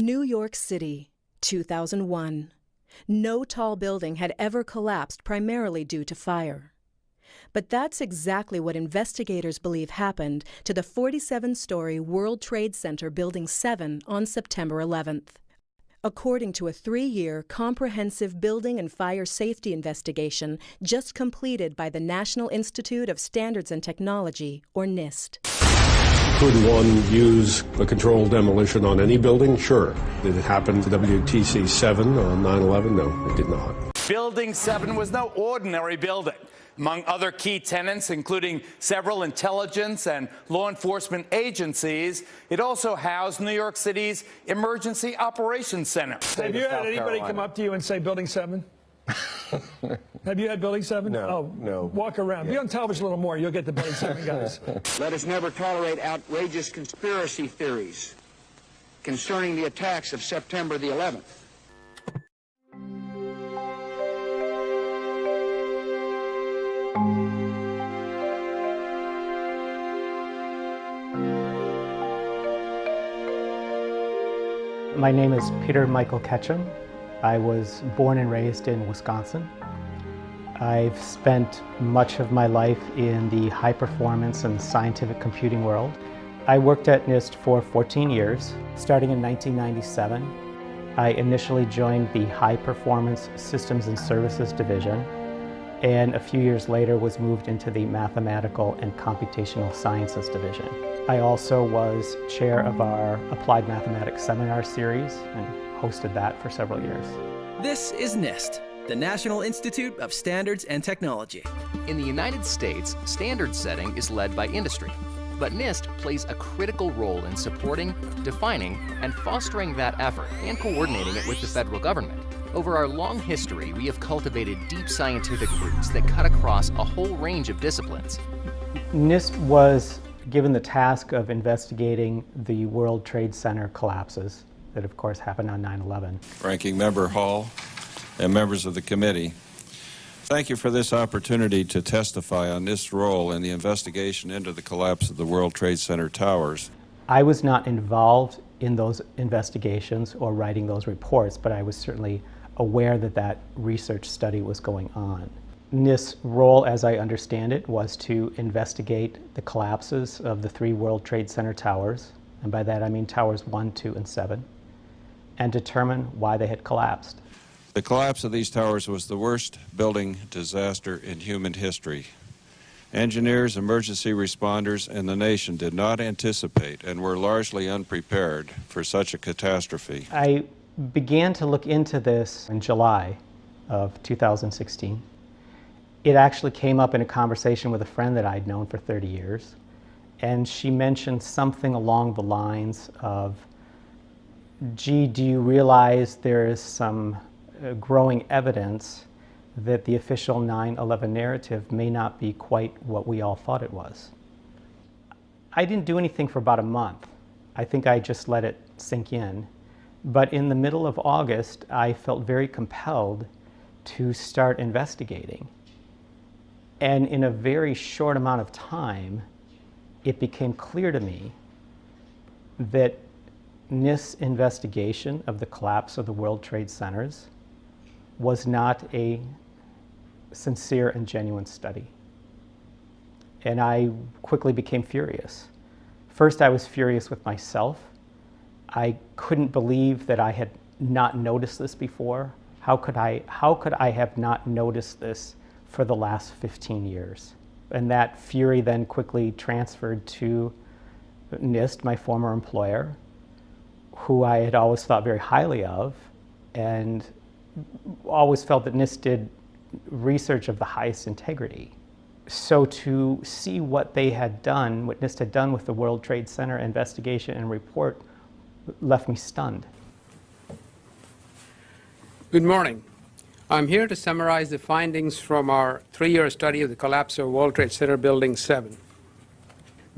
New York City, 2001. No tall building had ever collapsed primarily due to fire. But that's exactly what investigators believe happened to the 47-story World Trade Center Building 7 on September 11th. According to a 3-year comprehensive building and fire safety investigation just completed by the National Institute of Standards and Technology, or NIST. Could one use a controlled demolition on any building? Sure. Did it happen to WTC 7 on 9/11? No, it did not. Building 7 was no ordinary building. Among other key tenants, including several intelligence and law enforcement agencies, it also housed New York City's Emergency Operations Center. Have you had anybody come up to you and say Building 7? Have you had Building 7? No, oh, no. Walk around. Be on television a little more. You'll get the Building 7 guys. Let us never tolerate outrageous conspiracy theories concerning the attacks of September the 11th. My name is Peter Michael Ketchum. I was born and raised in Wisconsin. I've spent much of my life in the high-performance and scientific computing world. I worked at NIST for 14 years. Starting in 1997, I initially joined the High-Performance Systems and Services Division, and a few years later was moved into the Mathematical and Computational Sciences Division. I also was chair of our Applied Mathematics Seminar Series and hosted that for several years. This is NIST, the National Institute of Standards and Technology. In the United States, standard setting is led by industry, but NIST plays a critical role in supporting, defining, and fostering that effort and coordinating it with the federal government. Over our long history, we have cultivated deep scientific roots that cut across a whole range of disciplines. NIST was given the task of investigating the World Trade Center collapses that, of course, happened on 9/11. Ranking Member Hall and members of the committee, thank you for this opportunity to testify on NIST's role in the investigation into the collapse of the World Trade Center towers. I was not involved in those investigations or writing those reports, but I was certainly aware that that research study was going on. NIST's role, as I understand it, was to investigate the collapses of the 3 World Trade Center towers, and by that I mean towers 1, 2, and 7, and determine why they had collapsed. The collapse of these towers was the worst building disaster in human history. Engineers, emergency responders, and the nation did not anticipate and were largely unprepared for such a catastrophe. I began to look into this in July of 2016. It actually came up in a conversation with a friend that I'd known for 30 years, and she mentioned something along the lines of, gee, do you realize there is some growing evidence that the official 9/11 narrative may not be quite what we all thought it was? I didn't do anything for about a month. I think I just let it sink in. But in the middle of August, I felt very compelled to start investigating. And in a very short amount of time, it became clear to me that NIST's investigation of the collapse of the World Trade Centers was not a sincere and genuine study. And I quickly became furious. First, I was furious with myself. I couldn't believe that I had not noticed this before. How could I have not noticed this for the last 15 years? And that fury then quickly transferred to NIST, my former employer, who I had always thought very highly of, and always felt that NIST did research of the highest integrity. So to see what they had done, what NIST had done with the World Trade Center investigation and report, left me stunned. Good morning. I'm here to summarize the findings from our 3-year study of the collapse of World Trade Center Building 7.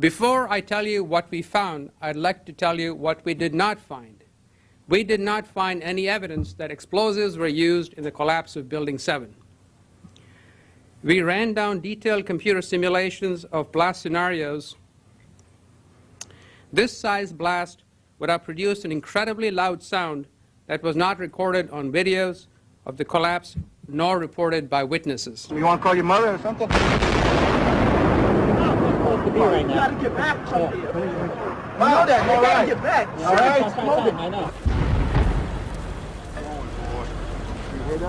Before I tell you what we found, I'd like to tell you what we did not find. We did not find any evidence that explosives were used in the collapse of Building 7. We ran down detailed computer simulations of blast scenarios. This size blast would have produced an incredibly loud sound that was not recorded on videos of the collapse nor reported by witnesses. You want to call your mother or something? You gotta get back from here. You know that. You gotta get back. All right. I know.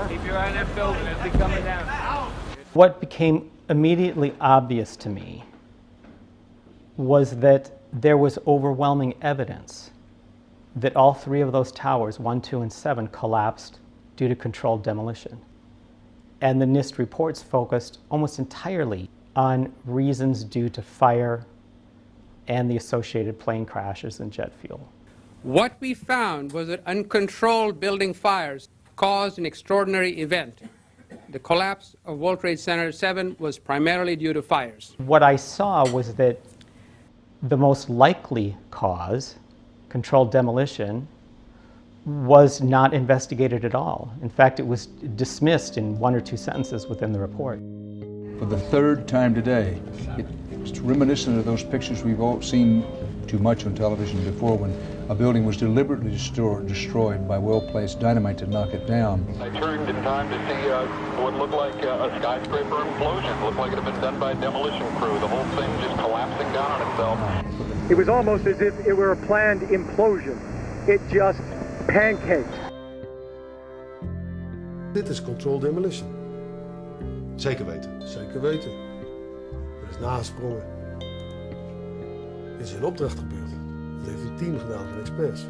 Keep your eye on that building as they coming down. What became immediately obvious to me was that there was overwhelming evidence that all three of those towers, 1, 2, and 7, collapsed due to controlled demolition. And the NIST reports focused almost entirely on reasons due to fire and the associated plane crashes and jet fuel. What we found was that uncontrolled building fires caused an extraordinary event. The collapse of World Trade Center 7 was primarily due to fires. What I saw was that the most likely cause, controlled demolition, was not investigated at all. In fact, it was dismissed in 1 or 2 sentences within the report. For the third time today, it's reminiscent of those pictures we've all seen too much on television before, when a building was deliberately destroyed by well-placed dynamite to knock it down. I turned in time to see what looked like a skyscraper implosion. It looked like it had been done by a demolition crew. The whole thing just collapsing down on itself. It was almost as if it were a planned implosion. It just pancaked. Dit is controlled demolition. Zeker weten. Zeker weten. Er is nagesprongen. Dit is in opdracht gebeurd. Dat heeft het team gedaan van experts.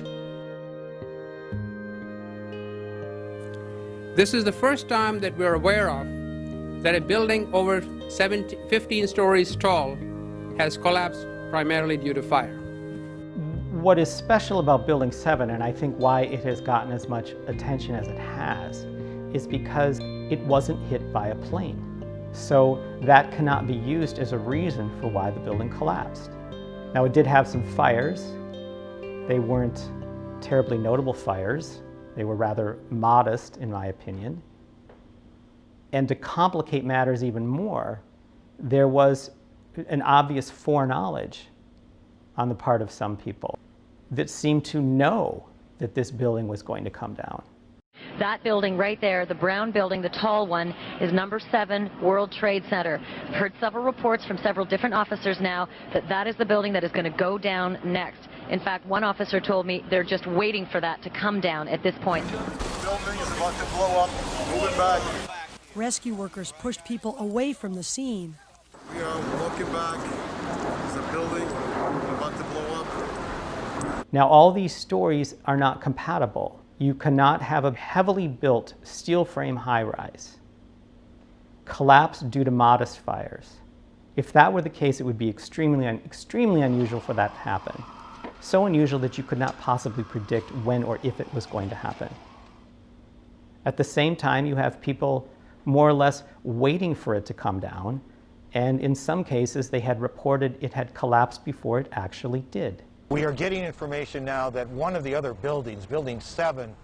This is the first time that we're aware of that a building over 15 stories tall has collapsed primarily due to fire. What is special about Building 7, and I think why it has gotten as much attention as it has, is because it wasn't hit by a plane. So that cannot be used as a reason for why the building collapsed. Now, it did have some fires. They weren't terribly notable fires. They were rather modest, in my opinion. And to complicate matters even more, there was an obvious foreknowledge on the part of some people that seemed to know that this building was going to come down. That building right there, the brown building, the tall one, is number 7 World Trade Center. I've heard several reports from several different officers now that that is the building that is going to go down next. In fact, one officer told me they're just waiting for that to come down at this point. The building is about to blow up. Moving back. Rescue workers pushed people away from the scene. We are walking back. There's a building about to blow up. Now, all these stories are not compatible. You cannot have a heavily built steel frame high-rise collapse due to modest fires. If that were the case, it would be extremely unusual for that to happen. So unusual that you could not possibly predict when or if it was going to happen. At the same time, you have people more or less waiting for it to come down, and in some cases, they had reported it had collapsed before it actually did. We are getting information now that one of the other buildings, Building 7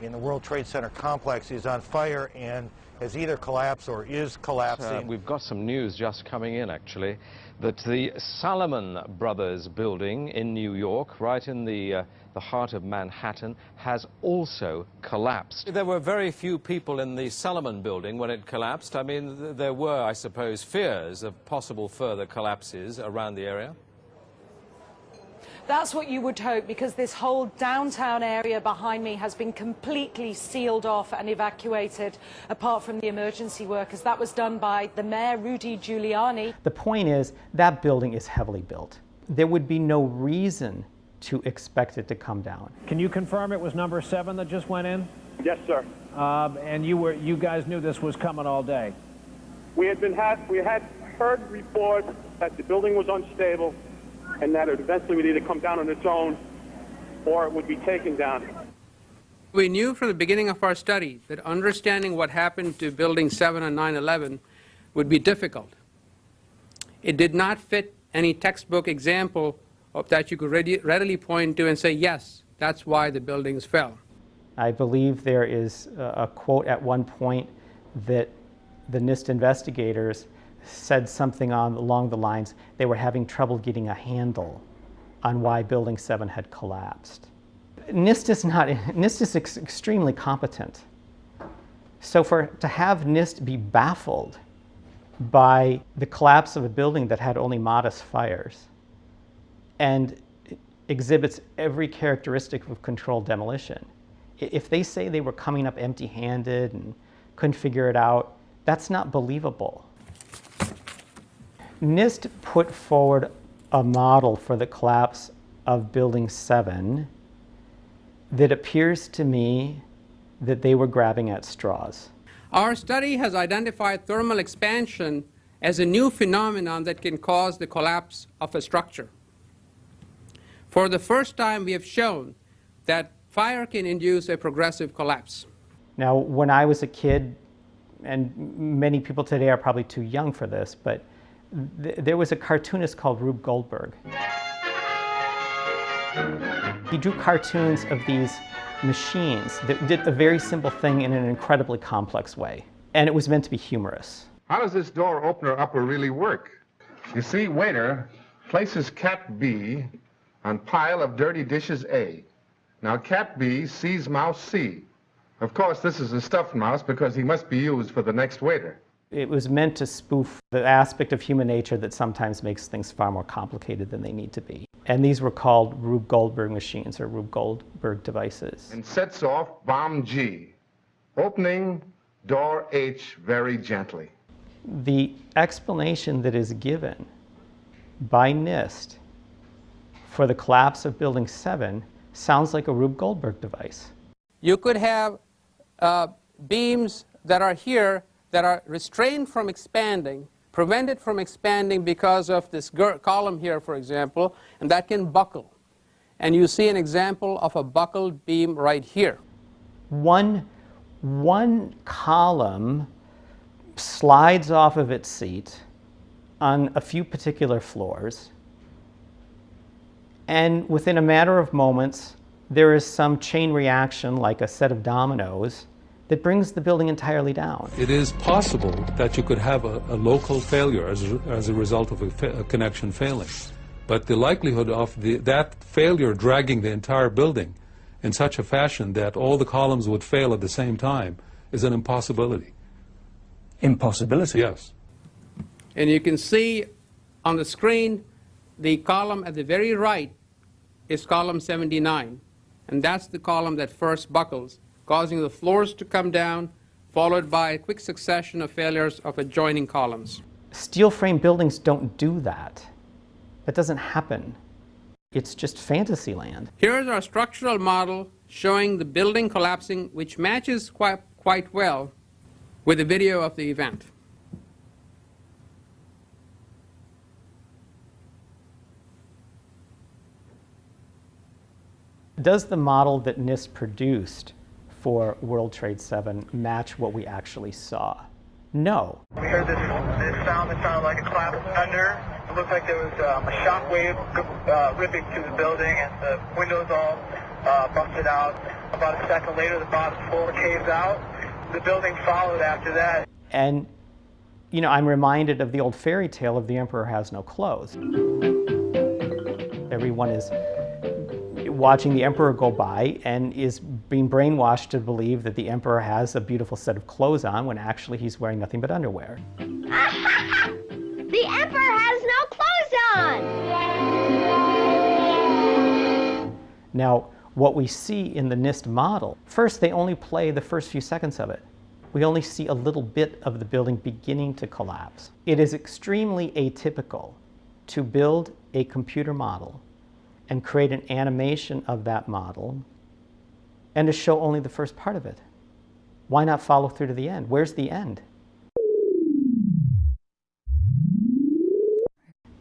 in the World Trade Center complex, is on fire and has either collapsed or is collapsing. We've got some news just coming in, actually, that the Salomon Brothers building in New York, right in the heart of Manhattan, has also collapsed. There were very few people in the Salomon building when it collapsed. I mean, there were, I suppose, fears of possible further collapses around the area. That's what you would hope, because this whole downtown area behind me has been completely sealed off and evacuated, apart from the emergency workers. That was done by the mayor, Rudy Giuliani. The point is, that building is heavily built. There would be no reason to expect it to come down. Can you confirm it was number 7 that just went in? Yes, sir. And you guys knew this was coming all day? We had heard reports that the building was unstable and that it eventually would either come down on its own or it would be taken down. We knew from the beginning of our study that understanding what happened to Building 7 on 9/11 would be difficult. It did not fit any textbook example of that you could readily point to and say, yes, that's why the buildings fell. I believe there is a quote at one point that the NIST investigators said something along the lines they were having trouble getting a handle on why Building 7 had collapsed. NIST is extremely competent. So to have NIST be baffled by the collapse of a building that had only modest fires and exhibits every characteristic of controlled demolition, if they say they were coming up empty-handed and couldn't figure it out, that's not believable. NIST put forward a model for the collapse of Building 7 that appears to me that they were grabbing at straws. Our study has identified thermal expansion as a new phenomenon that can cause the collapse of a structure. For the first time, we have shown that fire can induce a progressive collapse. Now, when I was a kid, and many people today are probably too young for this, but there was a cartoonist called Rube Goldberg. He drew cartoons of these machines that did a very simple thing in an incredibly complex way. And it was meant to be humorous. How does this door opener-upper really work? You see, waiter places cat B on pile of dirty dishes A. Now cat B sees mouse C. Of course, this is a stuffed mouse because he must be used for the next waiter. It was meant to spoof the aspect of human nature that sometimes makes things far more complicated than they need to be. And these were called Rube Goldberg machines or Rube Goldberg devices. And sets off bomb G, opening door H very gently. The explanation that is given by NIST for the collapse of Building 7 sounds like a Rube Goldberg device. You could have beams that are here that are restrained from expanding, prevented from expanding because of this column here, for example, and that can buckle. And you see an example of a buckled beam right here. One column slides off of its seat on a few particular floors, and within a matter of moments, there is some chain reaction, like a set of dominoes, that brings the building entirely down. It is possible that you could have a local failure as a result of a connection failing. But the likelihood of that failure dragging the entire building in such a fashion that all the columns would fail at the same time is an impossibility. Impossibility? Yes. And you can see on the screen the column at the very right is column 79. And that's the column that first buckles, causing the floors to come down, followed by a quick succession of failures of adjoining columns. Steel frame buildings don't do that. That doesn't happen. It's just fantasy land. Here's our structural model showing the building collapsing, which matches quite well with the video of the event. Does the model that NIST produced for World Trade 7 match what we actually saw? No. We heard this sound that sounded like a clap of thunder. It looked like there was a shock wave ripping through the building, and the windows all busted out. About a second later, the bottom floor caves out. The building followed after that. And, you know, I'm reminded of the old fairy tale of the emperor has no clothes. Everyone is watching the emperor go by and is being brainwashed to believe that the emperor has a beautiful set of clothes on when actually he's wearing nothing but underwear. The emperor has no clothes on! Now, what we see in the NIST model, first they only play the first few seconds of it. We only see a little bit of the building beginning to collapse. It is extremely atypical to build a computer model and create an animation of that model and to show only the first part of it. Why not follow through to the end? Where's the end?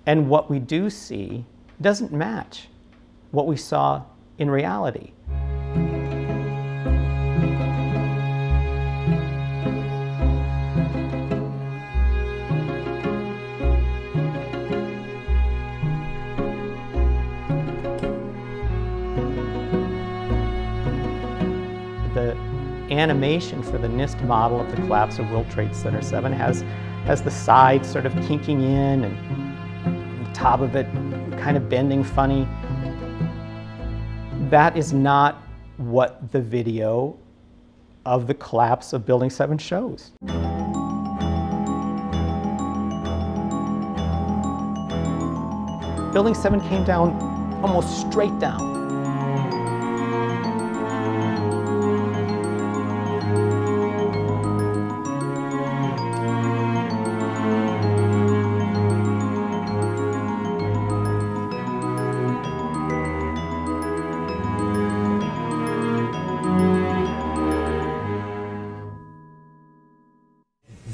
And what we do see doesn't match what we saw in reality. The animation for the NIST model of the collapse of World Trade Center 7 has the sides sort of kinking in and the top of it kind of bending funny. That is not what the video of the collapse of Building 7 shows. Building 7 came down almost straight down.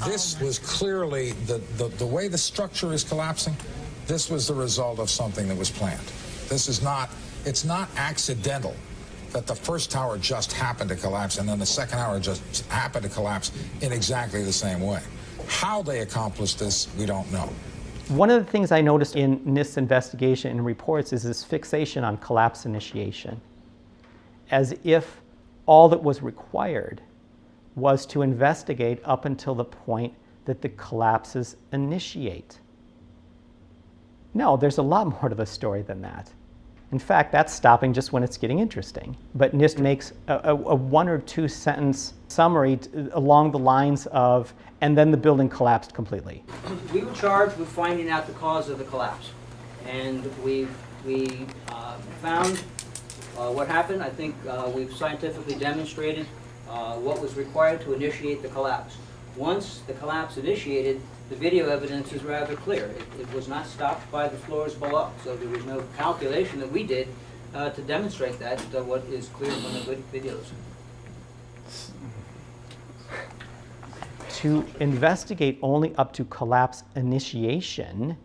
This was clearly, the way the structure is collapsing, this was the result of something that was planned. This is not, it's not accidental that the first tower just happened to collapse and then the second tower just happened to collapse in exactly the same way. How they accomplished this, we don't know. One of the things I noticed in NIST's investigation and reports is this fixation on collapse initiation, as if all that was required was to investigate up until the point that the collapses initiate. No, there's a lot more to the story than that. In fact, that's stopping just when it's getting interesting. But NIST makes a 1 or 2 sentence summary along the lines of, and then the building collapsed completely. We were charged with finding out the cause of the collapse. And we found what happened. I think we've scientifically demonstrated what was required to initiate the collapse. Once the collapse initiated, the video evidence is rather clear. It was not stopped by the floors below, so there was no calculation that we did to demonstrate that, what is clear from the good videos. To investigate only up to collapse initiation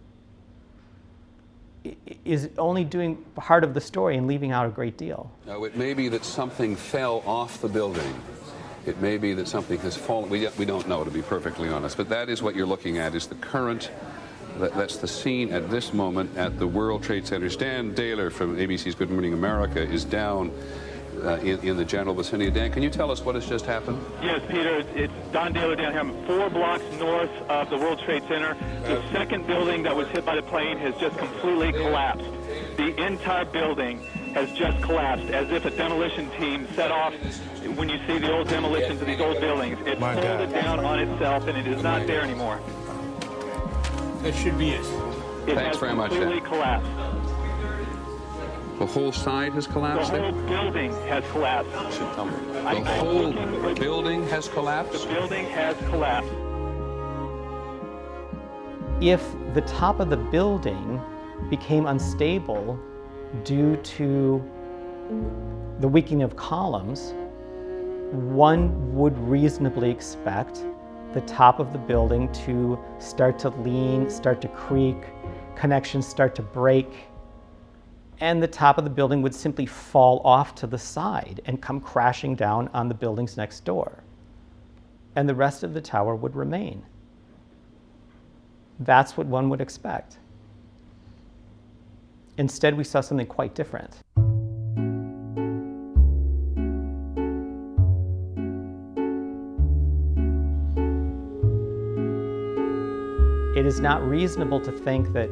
is only doing part of the story and leaving out a great deal. No, it may be that something fell off the building. It may be that something has fallen. We don't know, to be perfectly honest. But that is what you're looking at, is the current, that's the scene at this moment at the World Trade Center. Dan Daler from ABC's Good Morning America is down in the general vicinity. Dan, can you tell us what has just happened? Yes, Peter, it's Don Daler down here. I'm 4 blocks north of the World Trade Center. The second building that was hit by the plane has just completely collapsed. The entire building has just collapsed, as if a demolition team set off. When you see the old demolitions of these old buildings, it folded down on itself, and it is not there anymore. That should be it. Thanks very much, completely collapsed. The whole side has collapsed? The whole building has collapsed. The whole building has collapsed? The building has collapsed. If the top of the building became unstable due to the weakening of columns, one would reasonably expect the top of the building to start to lean, start to creak, connections start to break, and the top of the building would simply fall off to the side and come crashing down on the buildings next door. And the rest of the tower would remain. That's what one would expect. Instead, we saw something quite different. It is not reasonable to think that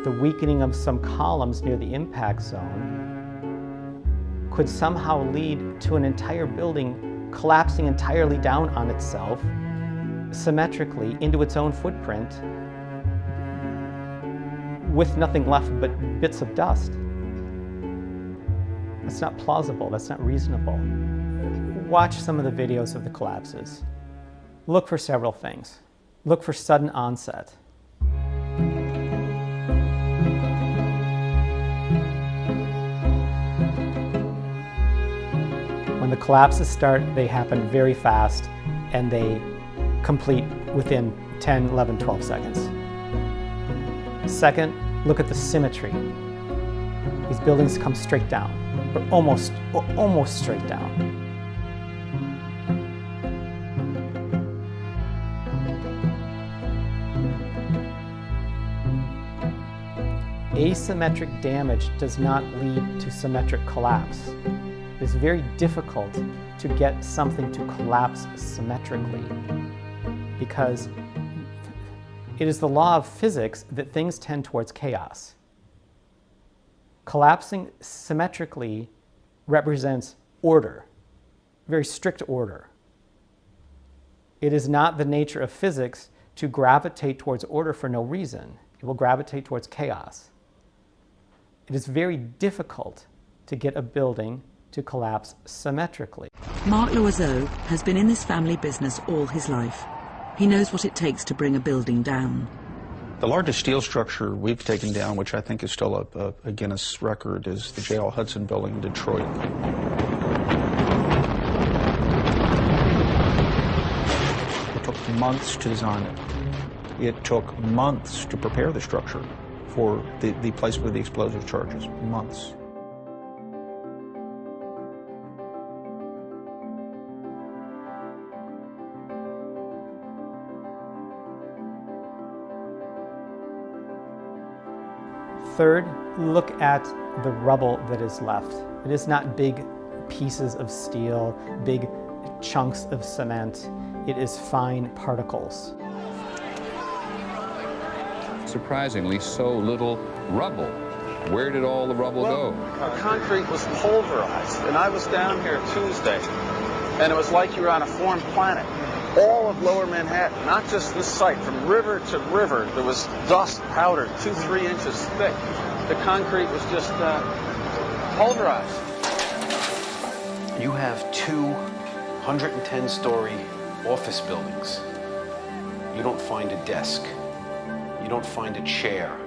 the weakening of some columns near the impact zone could somehow lead to an entire building collapsing entirely down on itself, symmetrically into its own footprint, with nothing left but bits of dust. That's not plausible, that's not reasonable. Watch some of the videos of the collapses. Look for several things. Look for sudden onset. When the collapses start, they happen very fast and they complete within 10, 11, 12 seconds. Second, look at the symmetry. These buildings come straight down, or almost straight down. Asymmetric damage does not lead to symmetric collapse. It's very difficult to get something to collapse symmetrically because it is the law of physics that things tend towards chaos. Collapsing symmetrically represents order, very strict order. It is not the nature of physics to gravitate towards order for no reason. It will gravitate towards chaos. It is very difficult to get a building to collapse symmetrically. Mark Loiseau has been in this family business all his life. He knows what it takes to bring a building down. The largest steel structure we've taken down, which I think is still a Guinness record, is the J.L. Hudson building in Detroit. It took months to design it. It took months to prepare the structure for the placement of the explosive charges. Months. Third, look at the rubble that is left. It is not big pieces of steel, big chunks of cement. It is fine particles. Surprisingly, so little rubble. Where did all the rubble go? Our concrete was pulverized, and I was down here Tuesday, and it was like you were on a foreign planet. All of lower Manhattan, not just this site, from river to river, there was dust powdered 2-3 inches thick. The concrete was just pulverized. You have 2 110-story office buildings. You don't find a desk. You don't find a chair.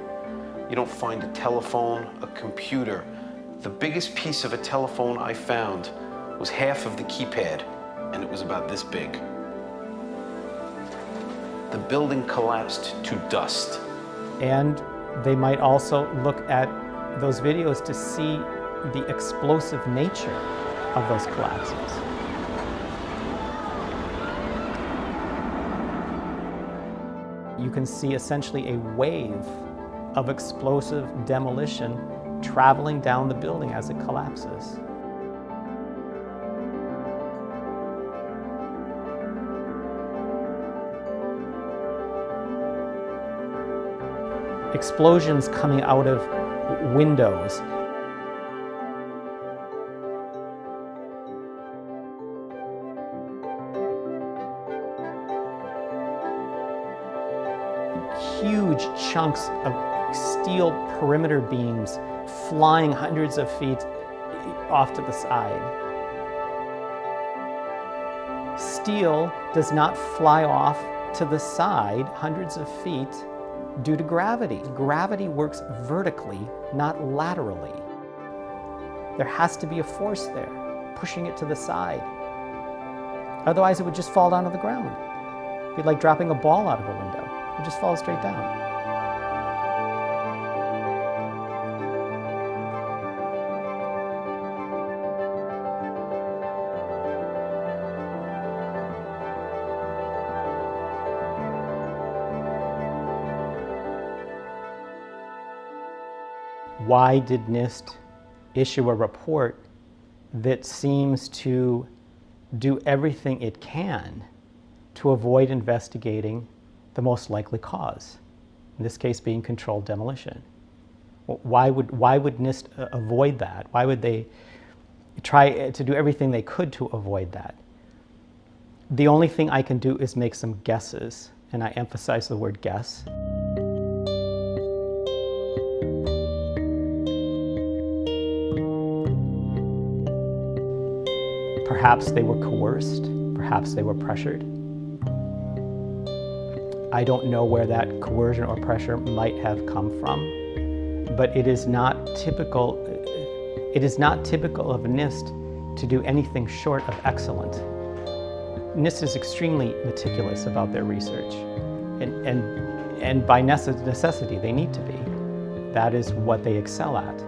You don't find a telephone, a computer. The biggest piece of a telephone I found was half of the keypad, and it was about this big. The building collapsed to dust. And they might also look at those videos to see the explosive nature of those collapses. You can see essentially a wave of explosive demolition traveling down the building as it collapses. Explosions coming out of windows. Huge chunks of steel perimeter beams flying hundreds of feet off to the side. Steel does not fly off to the side hundreds of feet due to gravity. Gravity works vertically, not laterally. There has to be a force there, pushing it to the side. Otherwise, it would just fall down to the ground. It'd be like dropping a ball out of a window. It would just fall straight down. Why did NIST issue a report that seems to do everything it can to avoid investigating the most likely cause, in this case being controlled demolition? Why would NIST avoid that? Why would they try to do everything they could to avoid that? The only thing I can do is make some guesses, and I emphasize the word guess. Perhaps they were coerced, perhaps they were pressured. I don't know where that coercion or pressure might have come from, but it is not typical of NIST to do anything short of excellent. NIST is extremely meticulous about their research, and by necessity they need to be. That is what they excel at.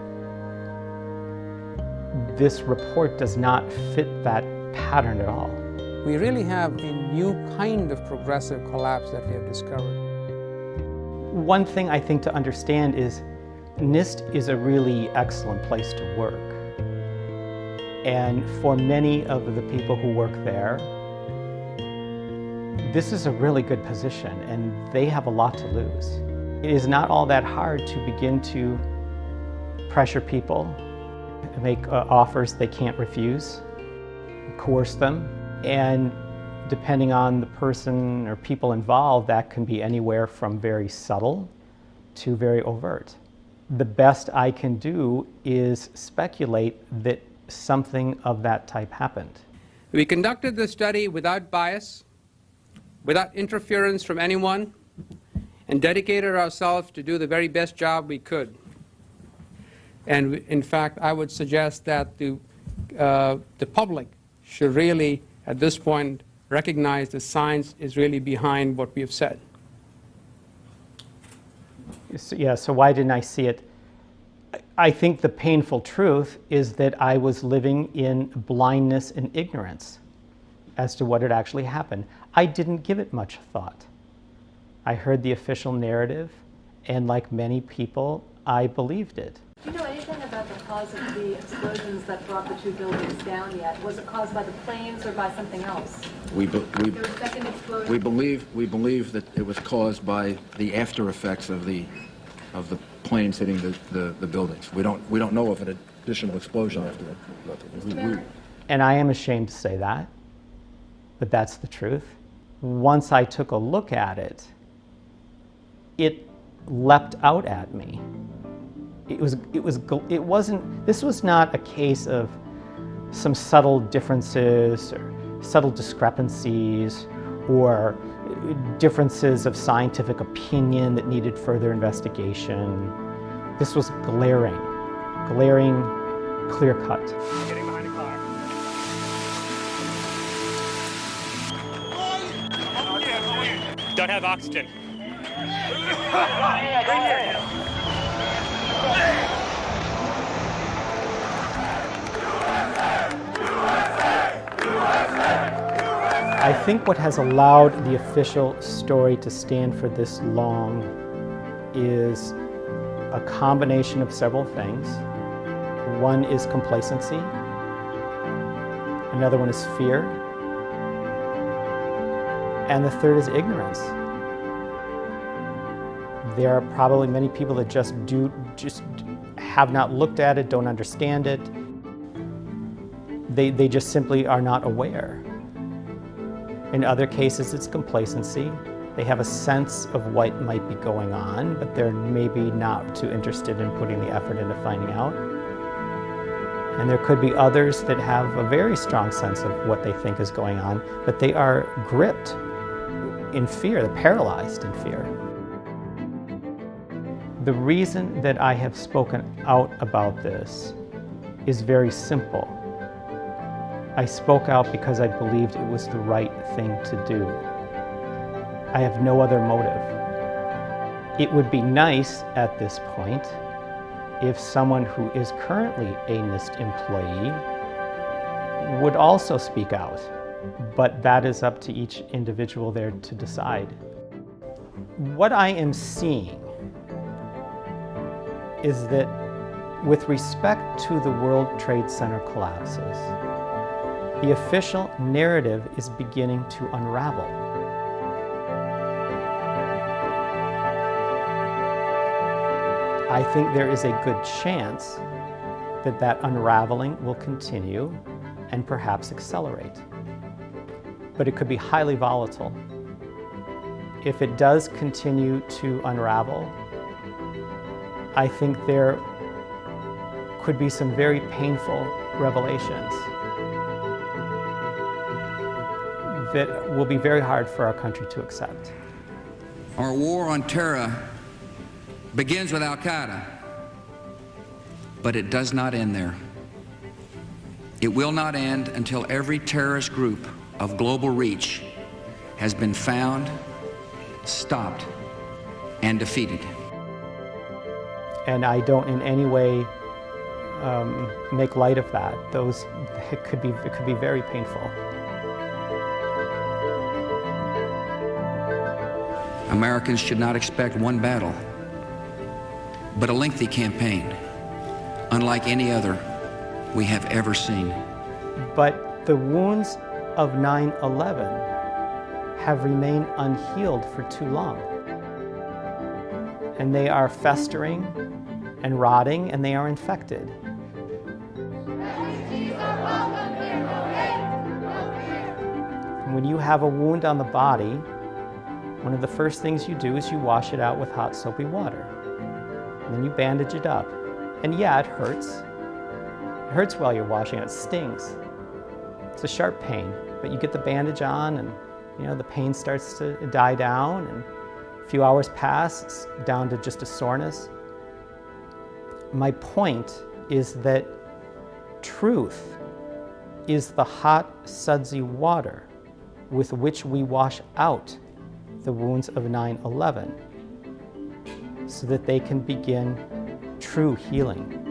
This report does not fit that pattern at all. We really have a new kind of progressive collapse that we have discovered. One thing I think to understand is NIST is a really excellent place to work. And for many of the people who work there, this is a really good position and they have a lot to lose. It is not all that hard to begin to pressure people, make offers they can't refuse, coerce them, and depending on the person or people involved, that can be anywhere from very subtle to very overt. The best I can do is speculate that something of that type happened. We conducted the study without bias, without interference from anyone, and dedicated ourselves to do the very best job we could. And in fact, I would suggest that the public should really, at this point, recognize the science is really behind what we have said. So why didn't I see it? I think the painful truth is that I was living in blindness and ignorance as to what had actually happened. I didn't give it much thought. I heard the official narrative, and like many people, I believed it. Do you know anything about the cause of the explosions that brought the two buildings down yet? Was it caused by the planes or by something else? We believe that it was caused by the after effects of the planes hitting the buildings. We don't know of an additional explosion after that. And I am ashamed to say that, but that's the truth. Once I took a look at it, it leapt out at me. This was not a case of some subtle differences or subtle discrepancies or differences of scientific opinion that needed further investigation. This was glaring, clear cut. Getting behind the car. Don't have oxygen. I think what has allowed the official story to stand for this long is a combination of several things. One is complacency. Another one is fear. And the third is ignorance. There are probably many people that just have not looked at it, don't understand it. They just simply are not aware. In other cases, it's complacency. They have a sense of what might be going on, but they're maybe not too interested in putting the effort into finding out. And there could be others that have a very strong sense of what they think is going on, but they are gripped in fear, they're paralyzed in fear. The reason that I have spoken out about this is very simple. I spoke out because I believed it was the right thing to do. I have no other motive. It would be nice at this point if someone who is currently a NIST employee would also speak out, but that is up to each individual there to decide. What I am seeing is that with respect to the World Trade Center collapses, the official narrative is beginning to unravel. I think there is a good chance that that unraveling will continue and perhaps accelerate. But it could be highly volatile. If it does continue to unravel, I think there could be some very painful revelations that will be very hard for our country to accept. Our war on terror begins with Al-Qaeda, but it does not end there. It will not end until every terrorist group of global reach has been found, stopped, and defeated. And I don't in any way make light of that. It could be very painful. Americans should not expect one battle, but a lengthy campaign, unlike any other we have ever seen. But the wounds of 9/11 have remained unhealed for too long. And they are festering and rotting, and they are infected. And when you have a wound on the body, one of the first things you do is you wash it out with hot soapy water. And then you bandage it up. And yeah, it hurts. It hurts while you're washing it. It stings. It's a sharp pain, but you get the bandage on and the pain starts to die down, and a few hours pass, it's down to just a soreness. My point is that truth is the hot, sudsy water with which we wash out the wounds of 9/11 so that they can begin true healing.